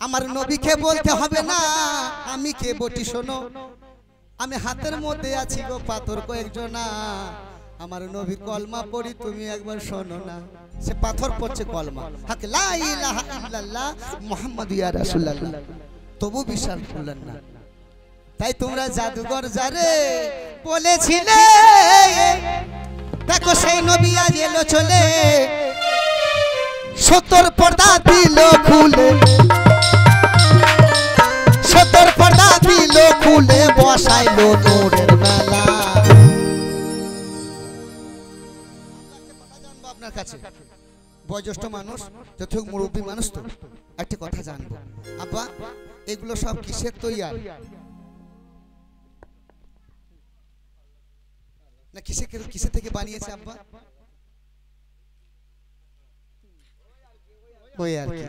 আমার নবীকে বলতে হবে না আমি কে বটি শোনো আমি হাতের মধ্যে আছি গো পাথর কয়েকজনা আমার নবী কলমা পড়ি তুমি একবার শোনো না সে পাথর পড়ছে কলমা হক লা ইলাহা ইল্লাল্লাহ মুহাম্মাদুর রাসূলুল্লাহ তবু বিশ্বাস করলেন না তাই তোমরা জাদুঘর যারে বলেছিলে দেখো সেই নবী আজ এলো চলে 70 পর্দা দিল খুলে 70 পর্দা দিল খুলে বসাইলো নূরের মেলা আপনার কাছে বয়োজ্যেষ্ঠ মানুষ যত মুরব্বী মানুষ তো একটা কথা জানবো আব্বা এগুলো সব কিসের তৈরি না কিসে থেকে বানিয়েছে আব্বা ওই আর কি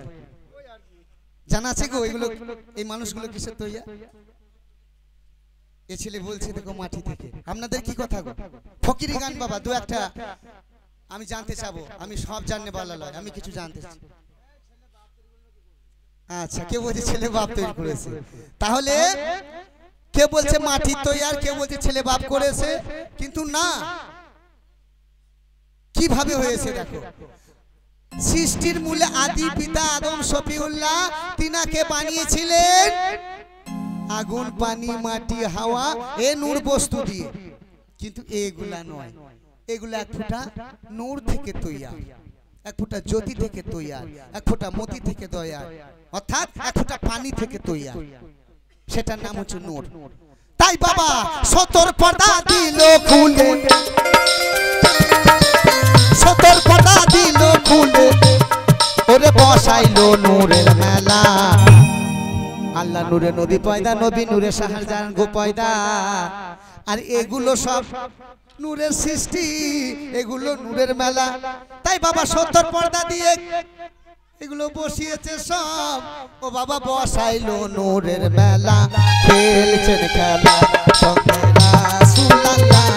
জানা আছে গো এগুলো এই মানুষগুলো কিসের তৈরি এ ছেলে বলছে দেখো মাটি থেকে আপনাদের কি কথা গো ফকিরি গান বাবা দু একটা আমি জানতে চাবো আমি সব জানতে বলা লয় আমি কিছু জানতে চাই আচ্ছা কে বলছে ছেলে বাপ তৈরি করেছে তাহলে কে বলছে মাটি তৈরি আর কে বলছে ছেলে বাপ করেছে কিন্তু না কিভাবে হয়েছে দেখো সৃষ্টির মূলে আদি পিতা আদম শফিউল্লাহ তিনাকে বানিয়েছিলেন আগুন পানি মাটি হাওয়া এ নূর বস্তু দিয়ে কিন্তু এগুলা নয় এগুলা এক ফোঁটা নূর থেকে তৈরি এক ফোঁটা জ্যোতি থেকে তৈরি এক ফোঁটা মতি থেকে তৈরি অর্থাৎ এক ফোঁটা পানি থেকে তৈরি সেটার নাম হচ্ছে নূর তাই বাবা 70 পর্দা দিল খুলে 70 পর্দা দিল খুলে ওরে বসাইলো নূরের মেলা আল্লাহ নূরে নবী পয়দা নবী নূরে শাহজাহান গো পয়দা আর এগুলো সব নূরের সৃষ্টি এগুলো নূরের মেলা তাই বাবা 70 পর্দা দিয়ে এগুলো বসিয়েছে সব ও বাবা বসাইলো নূরের মেলা খেলছেন খেলা সঙ্গে রাসূলুল্লাহ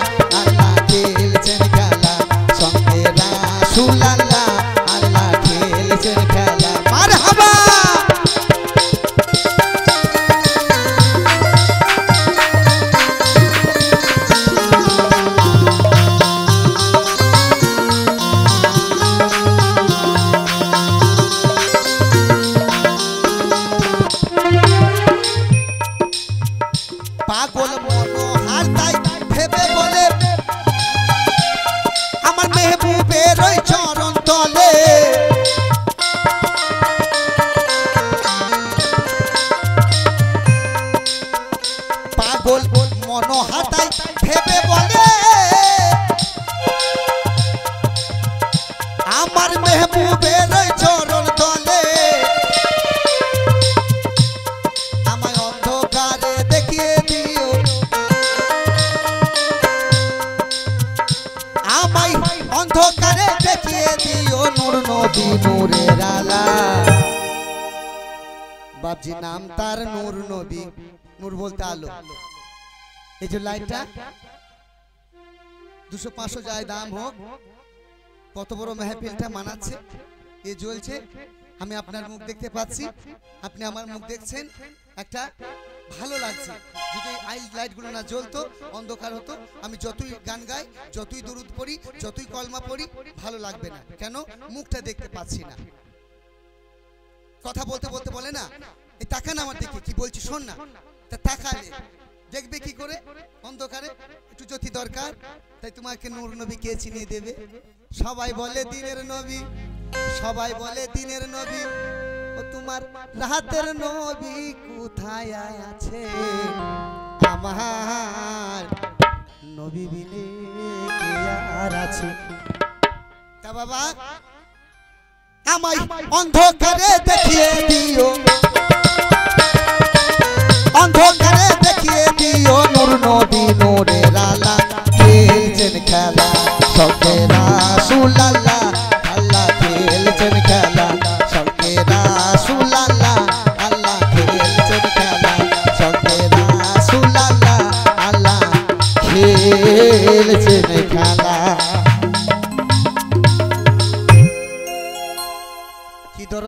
আল্লাহ খেলছেন খেলা সঙ্গে রাসূলুল্লাহ আল্লাহ খেলছেন খেলা মারহাবা পাগল মনোহার তাই ভেবে বলে আমার মেহবুবের ওই চরণ তলে পাগল মনোহার তাই ভেবে বলে আমার মেহবুবের ওই চরণ তলে আমায় অন্ধকারে দেখিয়ে দিও আমায় অন্ধকারে দেখিয়ে দিও নূর নবী নূরের আলা বাপজি নাম তার নূর নবী নূর বলতে আলো এই যে লাইটটা 200-500 যায় দাম হোক কত বড় মেহফিলটা মানাচ্ছে এ জ্বলছে আমি আপনার মুখ দেখতে পাচ্ছি আপনি আমার মুখ দেখছেন একটা ভালো লাগছে যদি এই লাইটগুলো না জ্বলতো অন্ধকার হতো আমি যতই গান গাই যতই দরুদ পড়ি যতই কলমা পড়ি ভালো লাগবে না কেন মুখটা দেখতে পাচ্ছি না কথা বলতে বলতে বলে না এই তাকান আমার দিকে কি বলছি শোন না তা তাকালে দেখবে কি করে অন্ধকারে একটু জ্যোতি দরকার তাই তোমাকে নূর নবী কে চিনিয়ে দেবে সবাই বলে দিনের নবী সবাই বলে দিনের নবী ও তোমার রাতের নবী কোথায় আছে আমার নবী বিনে কে আর আছে তা বাবা আমায় অন্ধকারে দেখিয়ে দিও অন্ধকারে দেখিয়ে দিও নূর নবী নূরের আলা খেলছেন খেলা সঙ্গে রাসূলুল্লাহ